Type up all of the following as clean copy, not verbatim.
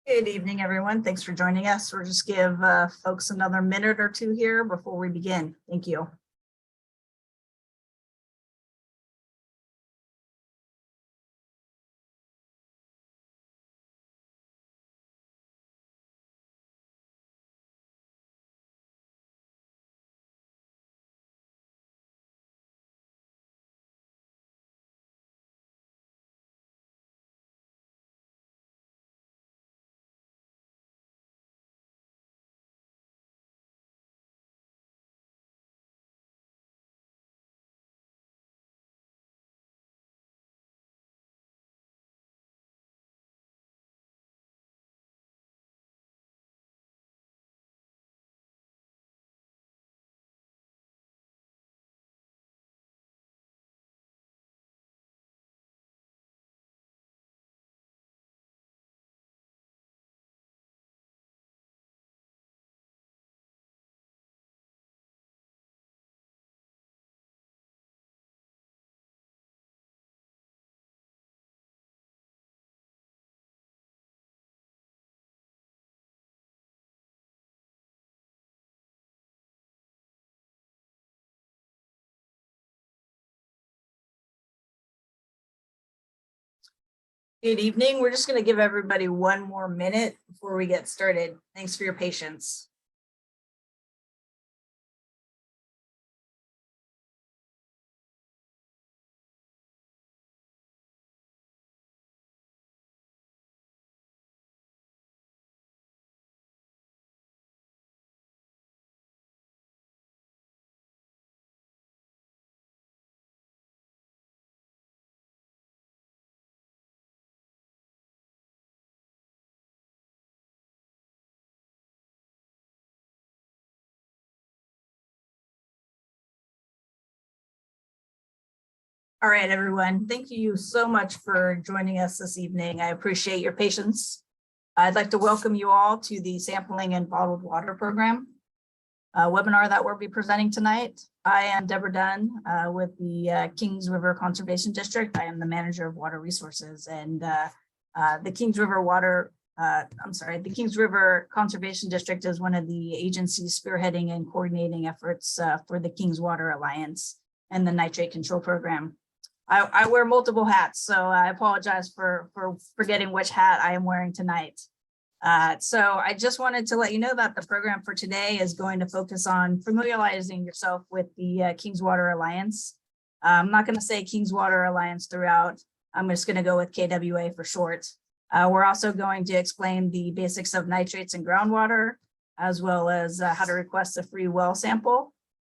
Good evening, everyone. Thanks for joining us. We'll just give folks another minute or two here before we begin. Thank you. Good evening. We're just going to give everybody one more minute before we get started. Thanks for your patience. All right, everyone. Thank you so much for joining us this evening. I appreciate your patience. I'd like to welcome you all to the Sampling and Bottled Water Program webinar that we'll be presenting tonight. I am Deborah Dunn with the Kings River Conservation District. I am the manager of water resources, and the Kings River the Kings River Conservation District is one of the agencies spearheading and coordinating efforts for the Kings Water Alliance and the Nitrate Control Program. I wear multiple hats, so I apologize for forgetting which hat I am wearing tonight. So I just wanted to let you know that the program for today is going to focus on familiarizing yourself with the Kings Water Alliance. I'm not going to say Kings Water Alliance throughout. I'm just going to go with KWA for short. We're also going to explain the basics of nitrates and groundwater, as well as how to request a free well sample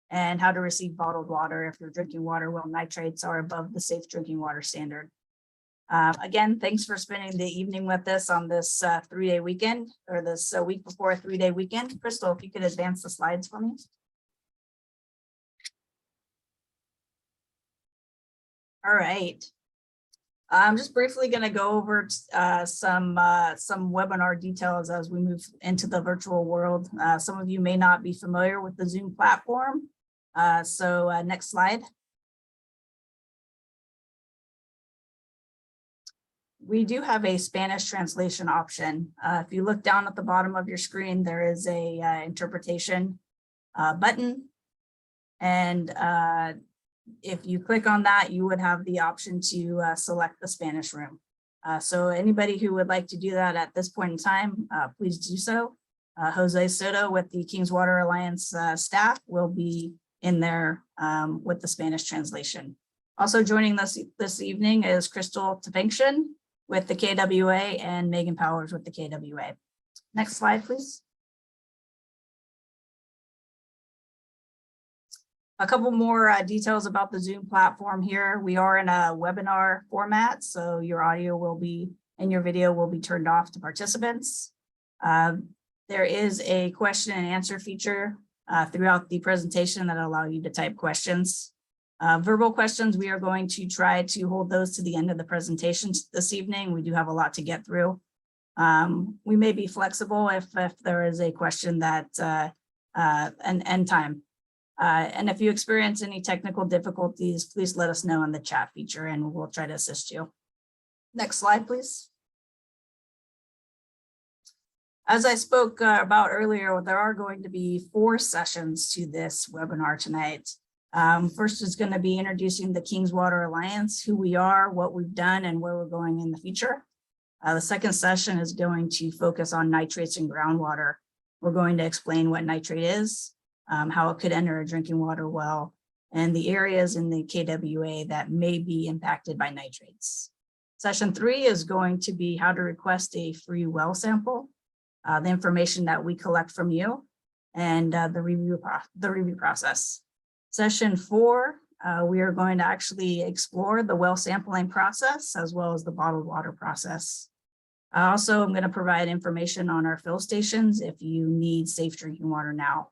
and how to receive bottled water if your drinking water well nitrates are above the safe drinking water standard. Again, thanks for spending the evening with us on this 3-day weekend, or this week before a 3-day weekend. Crystal, if you could advance the slides for me. All right. I'm just briefly going to go over some webinar details as we move into the virtual world. Some of you may not be familiar with the Zoom platform. So next slide. We do have a Spanish translation option. If you look down at the bottom of your screen, there is a interpretation button. And if you click on that, you would have the option to select the Spanish room. So anybody who would like to do that at this point in time, please do so. Jose Soto with the Kings Water Alliance staff will be in there with the Spanish translation. Also joining us this evening is Crystal Tavenction with the KWA and Megan Powers with the KWA. Next slide, please. A couple more details about the Zoom platform here. We are in a webinar format, so your audio will be and your video will be turned off to participants. There is a question and answer feature throughout the presentation that allow you to type questions. Verbal questions, we are going to try to hold those to the end of the presentation this evening. We do have a lot to get through. We may be flexible if there is a question that an end time. And if you experience any technical difficulties, please let us know in the chat feature and we'll try to assist you. Next slide, please. As I spoke about earlier, there are going to be 4 sessions to this webinar tonight. First is going to be introducing the Kings Water Alliance, who we are, what we've done, and where we're going in the future. The second session is going to focus on nitrates and groundwater. We're going to explain what nitrate is, how it could enter a drinking water well, and the areas in the KWA that may be impacted by nitrates. Session 3 is going to be how to request a free well sample, the information that we collect from you, and the review process. Session 4, we are going to actually explore the well sampling process as well as the bottled water process. Also, I'm going to provide information on our fill stations if you need safe drinking water now.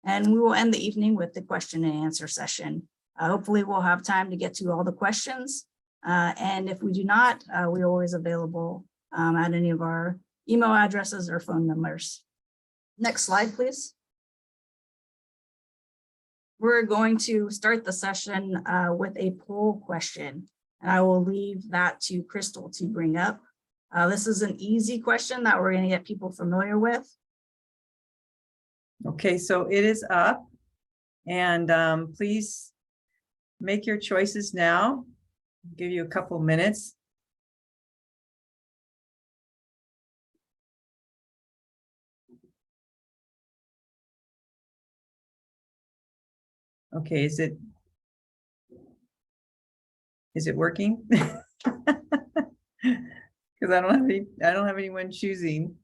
And we will end the evening with the question and answer session. Hopefully we'll have time to get to all the questions. And if we do not, we're always available at any of our email addresses or phone numbers. Next slide, please. We're going to start the session with a poll question, and I will leave that to Crystal to bring up. This is an easy question that we're going to get people familiar with. Okay, so it is up, and please make your choices now. I'll give you a couple minutes. Okay, is it working? Because I don't have anyone choosing.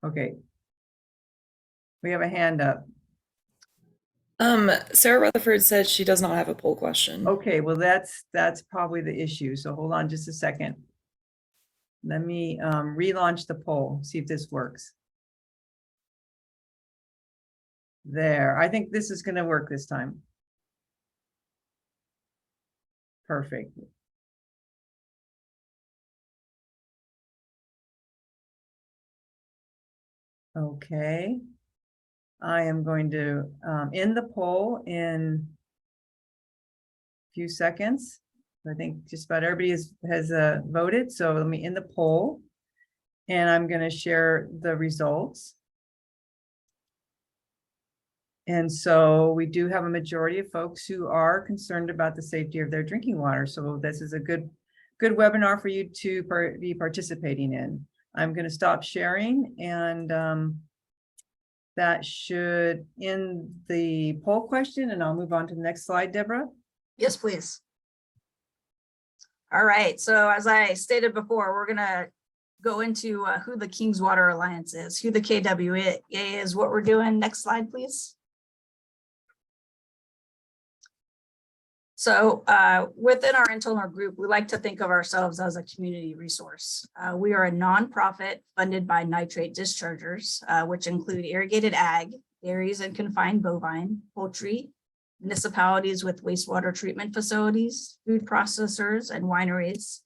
Okay. We have a hand up. Sarah Rutherford said she does not have a poll question. Okay, well, that's probably the issue. So hold on just a second. Let me relaunch the poll, see if this works. There, I think this is going to work this time. Perfect. Okay. I am going to end the poll in a few seconds. I think just about everybody has voted. So let me end the poll, and I'm going to share the results. And so we do have a majority of folks who are concerned about the safety of their drinking water. So this is a good webinar for you to be participating in. I'm going to stop sharing, and that should end the poll question, and I'll move on to the next slide, Deborah. Yes, please. All right, so as I stated before, we're going to go into who the Kings Water Alliance is, who the KWA is, what we're doing. Next slide, please. So within our internal group, we like to think of ourselves as a community resource. We are a nonprofit funded by nitrate dischargers, which include irrigated ag, dairies and confined bovine, poultry, municipalities with wastewater treatment facilities, food processors, and wineries,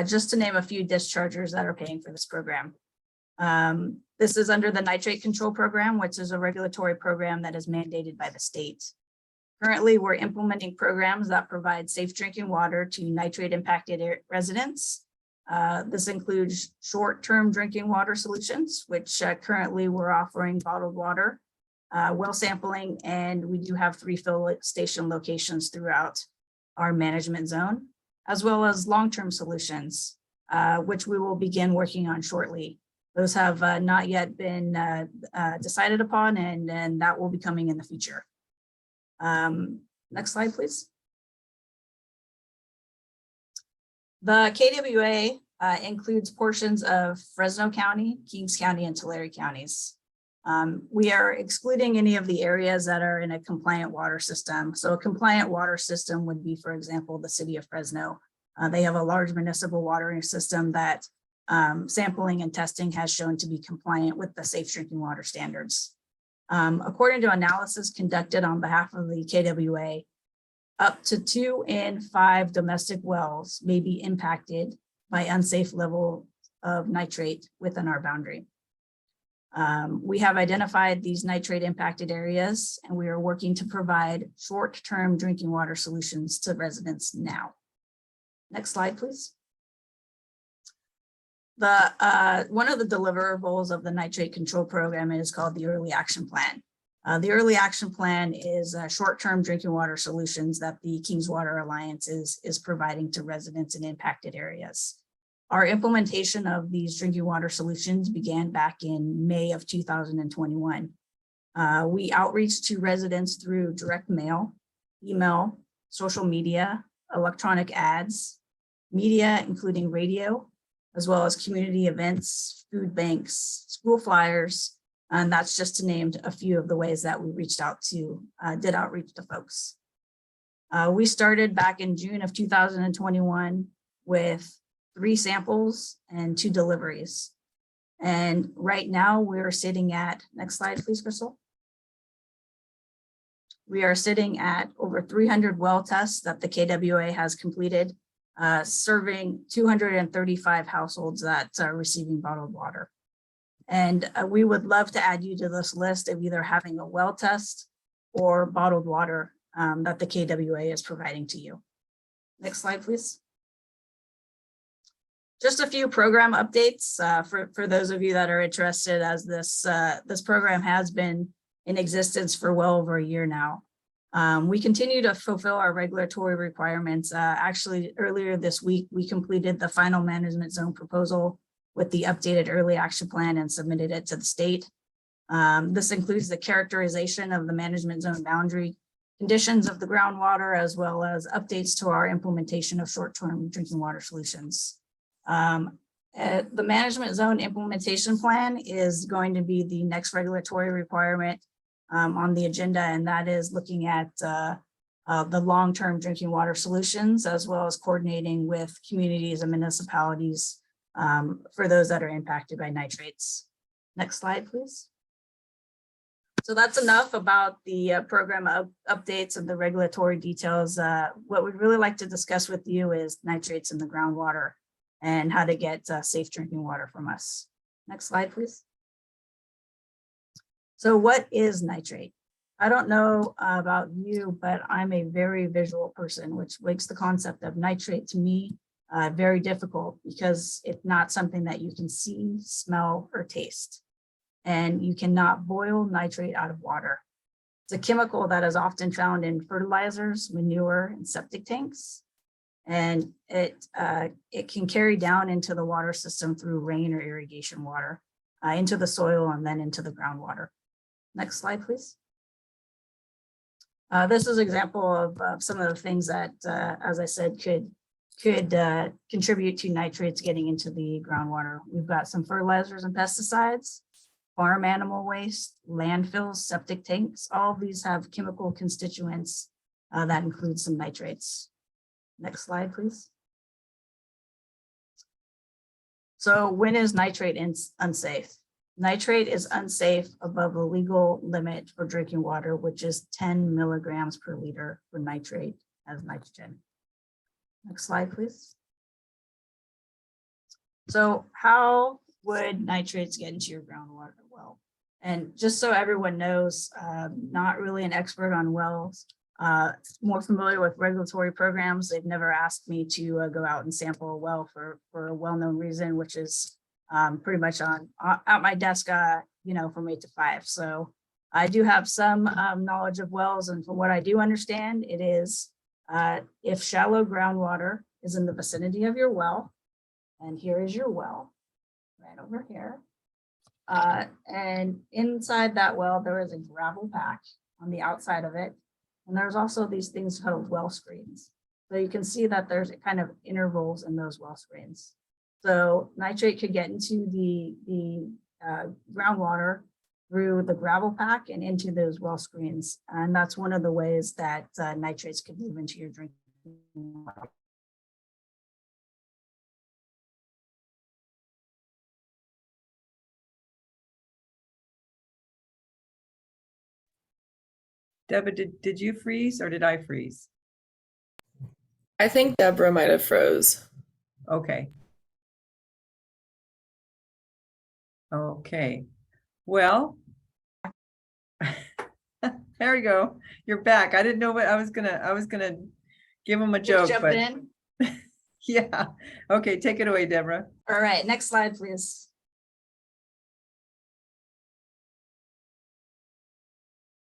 just to name a few dischargers that are paying for this program. This is under the Nitrate Control Program, which is a regulatory program that is mandated by the state. Currently, we're implementing programs that provide safe drinking water to nitrate impacted residents. This includes short-term drinking water solutions, which currently we're offering bottled water, well sampling, and we do have 3 fill station locations throughout our management zone, as well as long-term solutions, which we will begin working on shortly. Those have not yet been decided upon, and that will be coming in the future. Next slide, please. The KWA includes portions of Fresno County, Kings County, and Tulare counties. We are excluding any of the areas that are in a compliant water system. So a compliant water system would be, for example, the city of Fresno. They have a large municipal watering system that sampling and testing has shown to be compliant with the safe drinking water standards. According to analysis conducted on behalf of the KWA, up to 2 in 5 domestic wells may be impacted by unsafe level of nitrate within our boundary. We have identified these nitrate impacted areas, and we are working to provide short-term drinking water solutions to residents now. Next slide, please. One of the deliverables of the nitrate control program is called the Early Action Plan. The Early Action Plan is short-term drinking water solutions that the Kings Water Alliance is providing to residents in impacted areas. Our implementation of these drinking water solutions began back in May of 2021. We outreach to residents through direct mail, email, social media, electronic ads, media, including radio, as well as community events, food banks, school flyers, and that's just to name a few of the ways that we did outreach to folks. We started back in June of 2021 with 3 samples and 2 deliveries. And right now we're sitting at, next slide, please, Crystal. We are sitting at over 300 well tests that the KWA has completed, serving 235 households that are receiving bottled water. And we would love to add you to this list of either having a well test or bottled water that the KWA is providing to you. Next slide, please. Just a few program updates for those of you that are interested, as this program has been in existence for well over a year now. We continue to fulfill our regulatory requirements. Actually, earlier this week, we completed the final management zone proposal with the updated early action plan and submitted it to the state. This includes the characterization of the management zone boundary, conditions of the groundwater, as well as updates to our implementation of short-term drinking water solutions. The management zone implementation plan is going to be the next regulatory requirement on the agenda, and that is looking at the long-term drinking water solutions, as well as coordinating with communities and municipalities for those that are impacted by nitrates. Next slide, please. So that's enough about the program updates and the regulatory details. What we'd really like to discuss with you is nitrates in the groundwater and how to get safe drinking water from us. Next slide, please. So what is nitrate? I don't know about you, but I'm a very visual person, which makes the concept of nitrate to me very difficult, because it's not something that you can see, smell, or taste. And you cannot boil nitrate out of water. It's a chemical that is often found in fertilizers, manure, and septic tanks. And it can carry down into the water system through rain or irrigation water, into the soil, and then into the groundwater. Next slide, please. This is an example of some of the things that, as I said, could contribute to nitrates getting into the groundwater. We've got some fertilizers and pesticides, farm animal waste, landfills, septic tanks. All of these have chemical constituents that include some nitrates. Next slide, please. So when is nitrate unsafe? Nitrate is unsafe above the legal limit for drinking water, which is 10 milligrams per liter for nitrate as nitrogen. Next slide, please. So how would nitrates get into your groundwater well? And just so everyone knows, not really an expert on wells, more familiar with regulatory programs. They've never asked me to go out and sample a well for a well-known reason, which is pretty much at my desk, from 8 to 5. So I do have some knowledge of wells, and from what I do understand, it is if shallow groundwater is in the vicinity of your well, and here is your well, right over here, and inside that well, there is a gravel patch on the outside of it, and there's also these things called well screens. So you can see that there's kind of intervals in those well screens. So nitrate could get into the groundwater through the gravel pack and into those well screens. And that's one of the ways that nitrates could move into your drinking water. Deborah, did you freeze or did I freeze? I think Deborah might have froze. Okay. Okay. Well, there we go. You're back. I didn't know what I was gonna give him a joke, Jump but in. Yeah. Okay, take it away, Deborah. All right, next slide, please.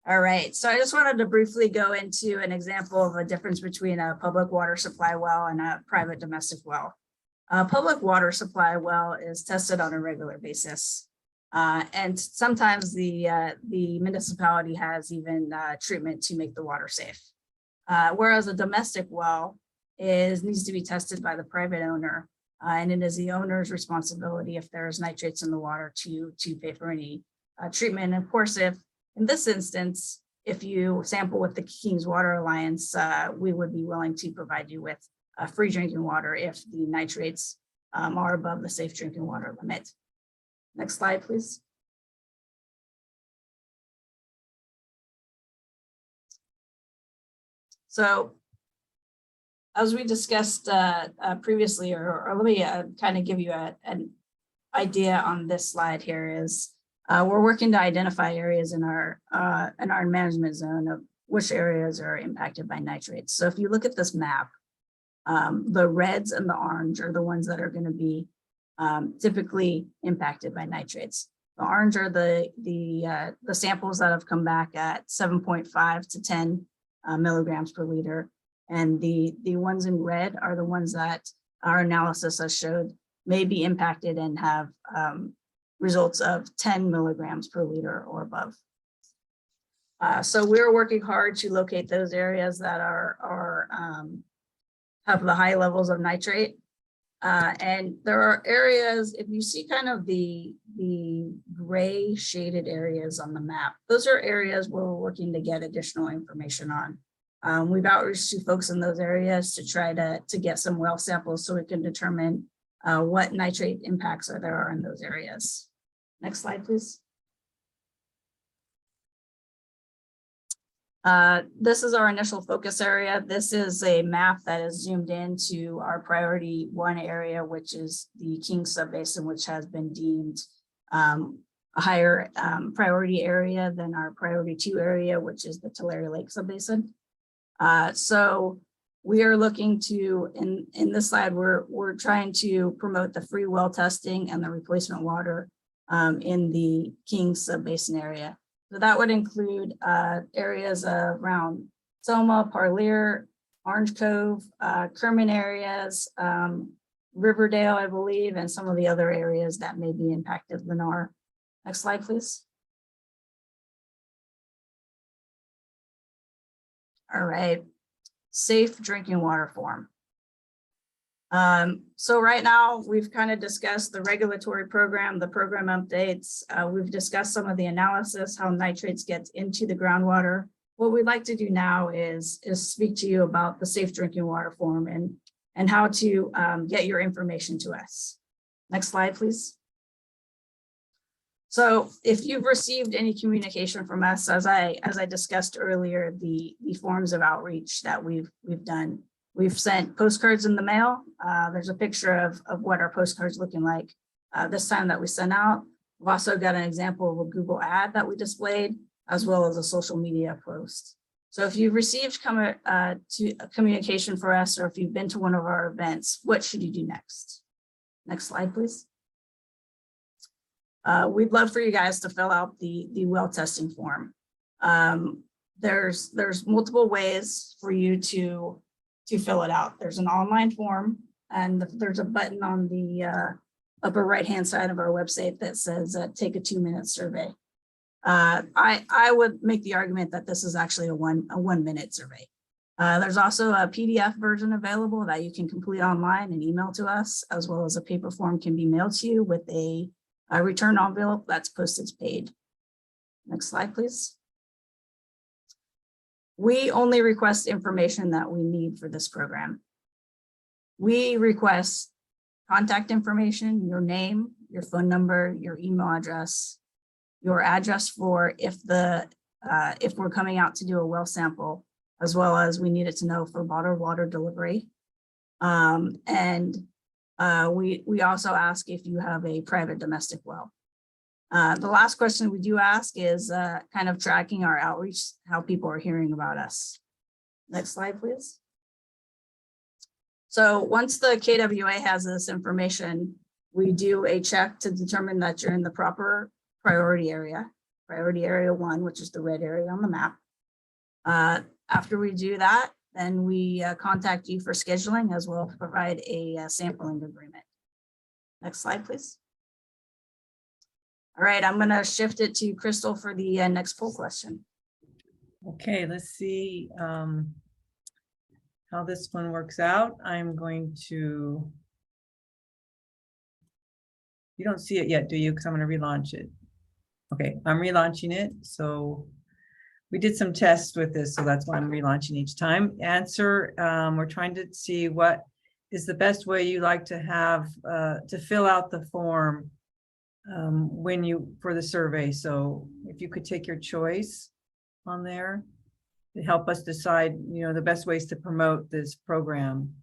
All right, so I just wanted to briefly go into an example of a difference between a public water supply well and a private domestic well. A public water supply well is tested on a regular basis. And sometimes the municipality has even treatment to make the water safe. Whereas a domestic well needs to be tested by the private owner. And it is the owner's responsibility if there's nitrates in the water to pay for any treatment. And of course, if in this instance, if you sample with the King's Water Alliance, we would be willing to provide you with free drinking water if the nitrates are above the safe drinking water limit. Next slide, please. So as we discussed previously, or let me kind of give you an idea on this slide here is we're working to identify areas in our management zone of which areas are impacted by nitrates. So if you look at this map, the reds and the orange are the ones that are going to be typically impacted by nitrates. The orange are the samples that have come back at 7.5 to 10 milligrams per liter. And the ones in red are the ones that our analysis has showed may be impacted and have results of 10 milligrams per liter or above. So we're working hard to locate those areas that have the high levels of nitrate. And there are areas, if you see kind of the gray shaded areas on the map, those are areas where we're working to get additional information on. We've outreached to folks in those areas to try to get some well samples so we can determine what nitrate impacts there are in those areas. Next slide, please. This is our initial focus area. This is a map that is zoomed into our priority 1 area, which is the King Subbasin, which has been deemed a higher priority area than our priority 2 area, which is the Tulare Lake Subbasin. So we are looking to, in this slide, we're trying to promote the free well testing and the replacement water in the King Subbasin area. So that would include areas around Selma, Parlier, Orange Cove, Kerman areas, Riverdale, I believe, and some of the other areas that may be impacted. Lenore. Next slide, please. All right, safe drinking water form. So right now we've kind of discussed the regulatory program, the program updates. We've discussed some of the analysis, how nitrates get into the groundwater. What we'd like to do now is speak to you about the safe drinking water form and how to get your information to us. Next slide, please. So if you've received any communication from us, as I discussed earlier, the forms of outreach that we've done, we've sent postcards in the mail. There's a picture of what our postcards looking like this time that we sent out. We've also got an example of a Google ad that we displayed, as well as a social media post. So if you've received communication for us, or if you've been to one of our events, what should you do next? Next slide, please. We'd love for you guys to fill out the well testing form. There's multiple ways for you to fill it out. There's an online form, and there's a button on the upper right-hand side of our website that says take a 2-minute survey. I would make the argument that this is actually a one-minute survey. There's also a PDF version available that you can complete online and email to us, as well as a paper form can be mailed to you with a return envelope that's postage paid. Next slide, please. We only request information that we need for this program. We request contact information, your name, your phone number, your email address, your address for if we're coming out to do a well sample, as well as we needed to know for bottled water delivery. We also ask if you have a private domestic well. The last question we do ask is kind of tracking our outreach, how people are hearing about us. Next slide, please. So once the KWA has this information, we do a check to determine that you're in the proper priority area 1, which is the red area on the map. After we do that, then we contact you for scheduling as well as provide a sampling agreement. Next slide, please. All right, I'm going to shift it to Crystal for the next poll question. Okay, let's see how this one works out. I'm going to, you don't see it yet, do you? Because I'm going to relaunch it. Okay, I'm relaunching it. So we did some tests with this, so that's why I'm relaunching each time. Answer, we're trying to see what is the best way you like to have to fill out the form when you, for the survey. So if you could take your choice on there to help us decide, you know, the best ways to promote this program.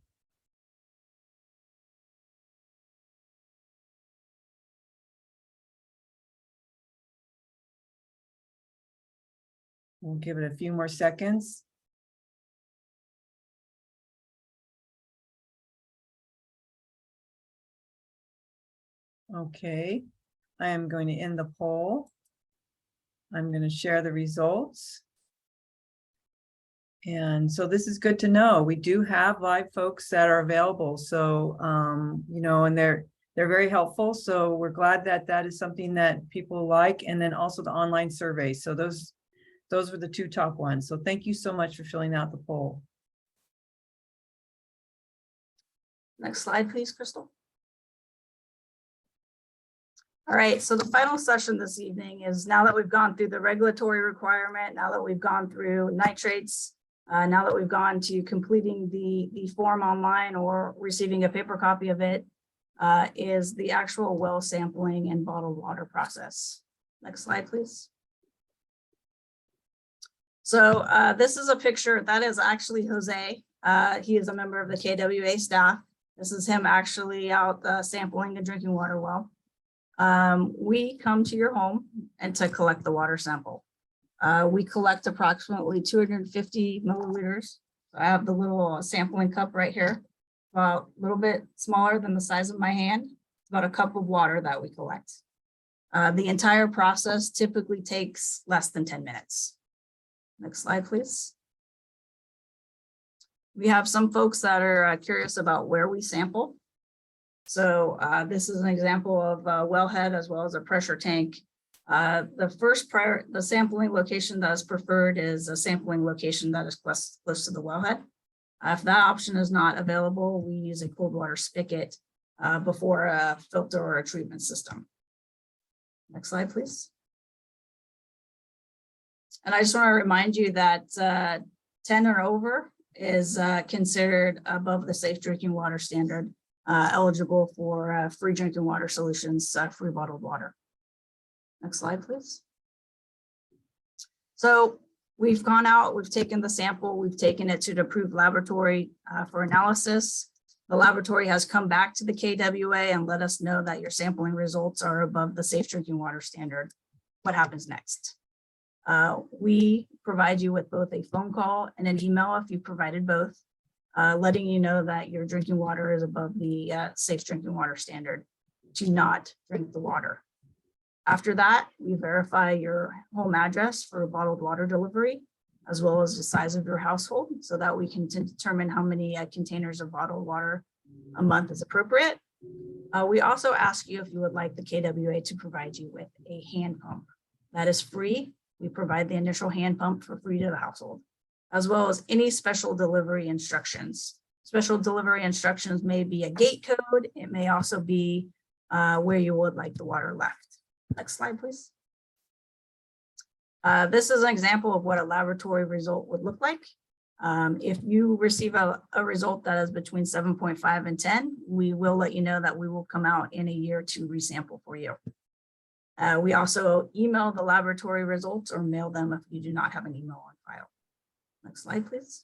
We'll give it a few more seconds. Okay, I am going to end the poll. I'm going to share the results. And so this is good to know. We do have live folks that are available. So, you know, and they're very helpful. So we're glad that that is something that people like. And then also the online survey. So those were the 2 top ones. So thank you so much for filling out the poll. Next slide, please, Crystal. All right, so the final session this evening is now that we've gone through the regulatory requirement, now that we've gone through nitrates, now that we've gone to completing the form online or receiving a paper copy of it, is the actual well sampling and bottled water process. Next slide, please. So this is a picture that is actually Jose. He is a member of the KWA staff. This is him actually out sampling a drinking water well. We come to your home and to collect the water sample. We collect approximately 250 milliliters. I have the little sampling cup right here, about a little bit smaller than the size of my hand. It's about a cup of water that we collect. The entire process typically takes less than 10 minutes. Next slide, please. We have some folks that are curious about where we sample. So this is an example of a wellhead as well as a pressure tank. The sampling location that is preferred is a sampling location that is close to the wellhead. If that option is not available, we use a cold water spigot before a filter or a treatment system. Next slide, please. And I just want to remind you that 10 or over is considered above the safe drinking water standard, eligible for free drinking water solutions, free bottled water. Next slide, please. So we've gone out, we've taken the sample, we've taken it to the approved laboratory for analysis. The laboratory has come back to the KWA and let us know that your sampling results are above the safe drinking water standard. What happens next? We provide you with both a phone call and an email if you provided both, letting you know that your drinking water is above the safe drinking water standard. Do not drink the water. After that, we verify your home address for bottled water delivery, as well as the size of your household, so that we can determine how many containers of bottled water a month is appropriate. We also ask you if you would like the KWA to provide you with a hand pump. That is free. We provide the initial hand pump for free to the household, as well as any special delivery instructions. Special delivery instructions may be a gate code. It may also be where you would like the water left. Next slide, please. This is an example of what a laboratory result would look like. If you receive a result that is between 7.5 and 10, we will let you know that we will come out in a year to resample for you. We also email the laboratory results or mail them if you do not have an email on file. Next slide, please.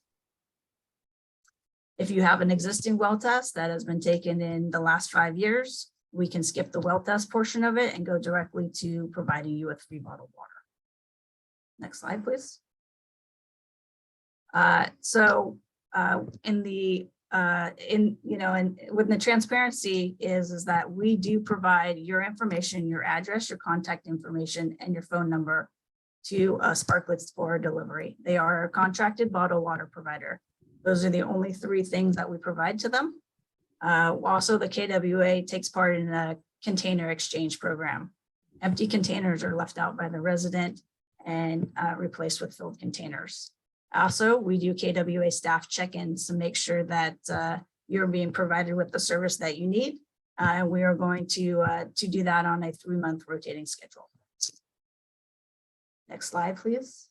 If you have an existing well test that has been taken in the last 5 years, we can skip the well test portion of it and go directly to providing you with free bottled water. Next slide, please. In the and with the transparency is that we do provide your information, your address, your contact information, and your phone number to Sparklets for delivery. They are a contracted bottled water provider. Those are the only three things that we provide to them. Also, the KWA takes part in a container exchange program. Empty containers are left out by the resident and replaced with filled containers. Also, we do KWA staff check-ins to make sure that you're being provided with the service that you need. And we are going to do that on a 3-month rotating schedule. Next slide, please.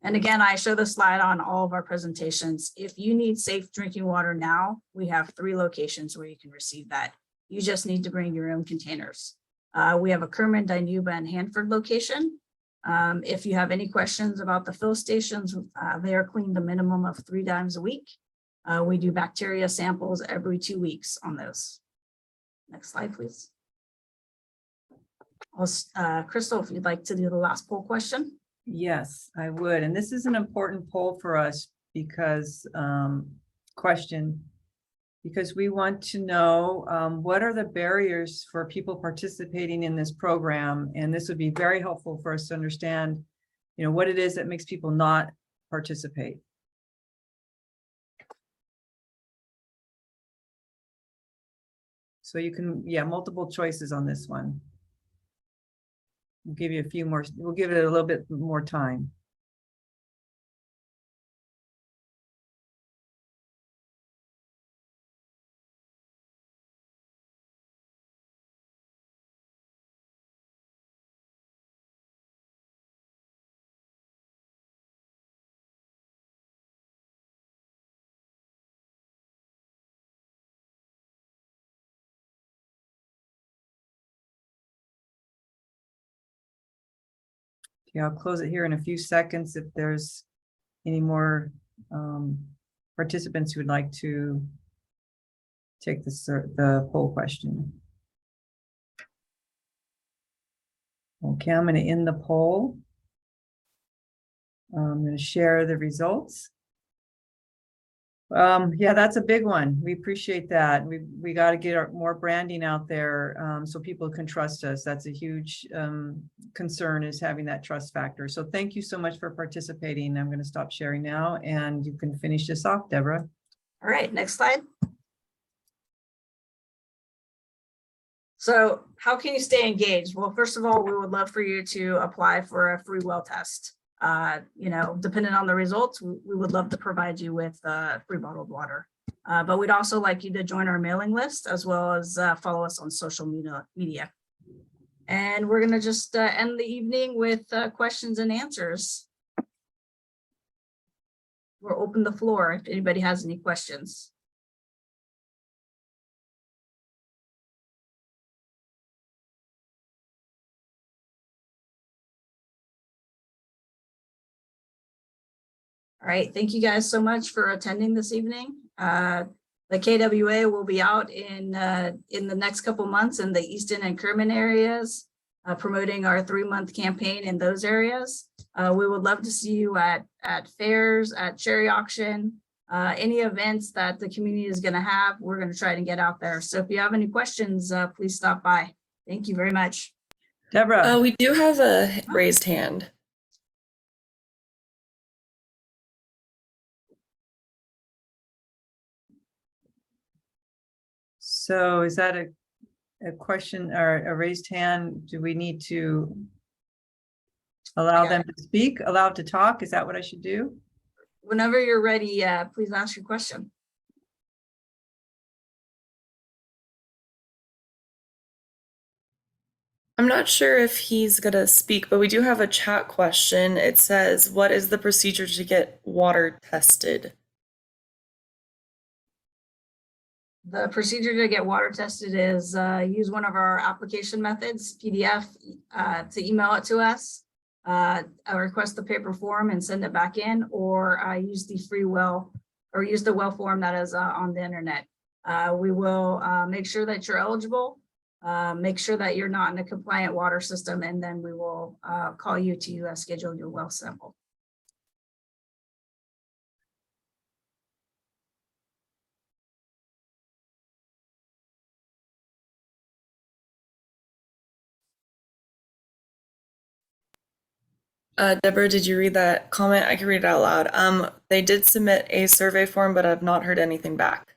And again, I show the slide on all of our presentations. If you need safe drinking water now, we have 3 locations where you can receive that. You just need to bring your own containers. We have a Kerman, Dinuba, and Hanford location. If you have any questions about the fill stations, they are cleaned a minimum of 3 times a week. We do bacteria samples every 2 weeks on those. Next slide, please. Crystal, if you'd like to do the last poll question. Yes, I would. And this is an important poll for us because because we want to know what are the barriers for people participating in this program. And this would be very helpful for us to understand, what it is that makes people not participate. So you can, multiple choices on this one. We'll give you a few more, we'll give it a little bit more time. Okay, I'll close it here in a few seconds if there's any more participants who would like to take the poll question. Okay, I'm going to end the poll. I'm going to share the results. Yeah, that's a big one. We appreciate that. We got to get more branding out there so people can trust us. That's a huge concern, is having that trust factor. So thank you so much for participating. I'm going to stop sharing now and you can finish this off, Deborah. All right, next slide. So how can you stay engaged? Well, first of all, we would love for you to apply for a free well test. Depending on the results, we would love to provide you with free bottled water. But we'd also like you to join our mailing list as well as follow us on social media. And we're going to just end the evening with questions and answers. We'll open the floor if anybody has any questions. All right, thank you guys so much for attending this evening. The KWA will be out in the next couple months in the Easton and Kerman areas, promoting our 3-month campaign in those areas. We would love to see you at fairs, at cherry auction, any events that the community is going to have. We're going to try to get out there. So if you have any questions, please stop by. Thank you very much. Deborah. We do have a raised hand. So is that a question or a raised hand? Do we need to allow them to speak, allowed to talk? Is that what I should do? Whenever you're ready, please ask your question. I'm not sure if he's going to speak, but we do have a chat question. It says, what is the procedure to get water tested? The procedure to get water tested is use one of our application methods, PDF, to email it to us, request the paper form and send it back in, or use the free well, or use the well form that is on the internet. We will make sure that you're eligible, make sure that you're not in a compliant water system, and then we will call you to schedule your well sample. Deborah, did you read that comment? I can read it out loud. They did submit a survey form, but I've not heard anything back.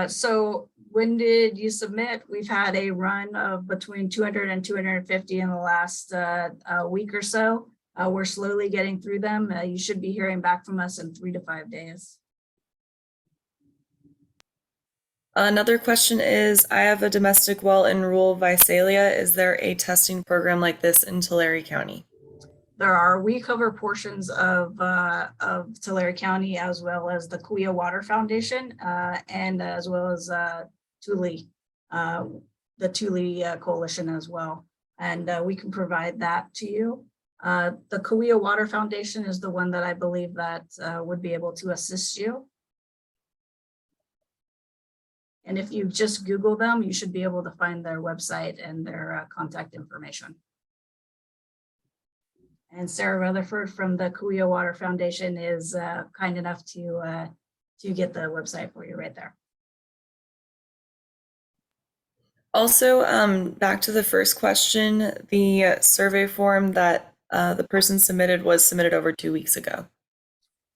So when did you submit? We've had a run of between 200 and 250 in the last week or so. We're slowly getting through them. You should be hearing back from us in 3 to 5 days. Another question is, I have a domestic well in rural Visalia. Is there a testing program like this in Tulare County? There are, we cover portions of Tulare County as well as the Kauai Water Foundation and as well as Thule, the Thule Coalition as well. And we can provide that to you. The Kauai Water Foundation is the one that I believe that would be able to assist you. And if you just Google them, you should be able to find their website and their contact information. And Sarah Rutherford from the Kauai Water Foundation is kind enough to get the website for you right there. Also, back to the first question, the survey form that the person submitted was submitted over 2 weeks ago.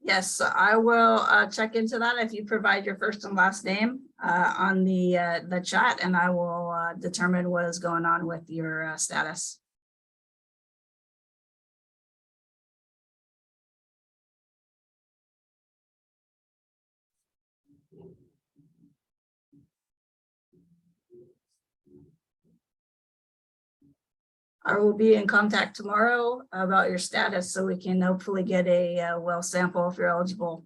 Yes, I will check into that if you provide your first and last name on the chat, and I will determine what is going on with your status. I will be in contact tomorrow about your status so we can hopefully get a well sample if you're eligible.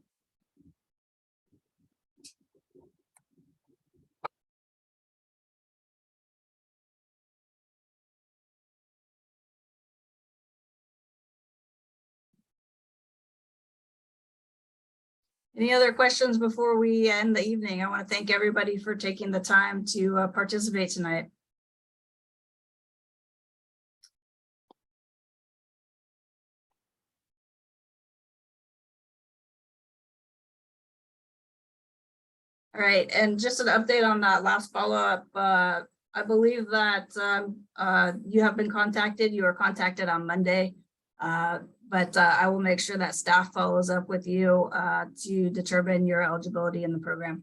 Any other questions before we end the evening? I want to thank everybody for taking the time to participate tonight. All right, and just an update on that last follow-up. I believe that you have been contacted. You were contacted on Monday, but I will make sure that staff follows up with you to determine your eligibility in the program.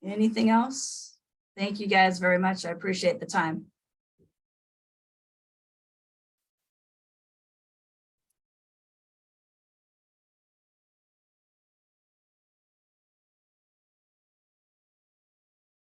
Anything else? Thank you guys very much. I appreciate the time.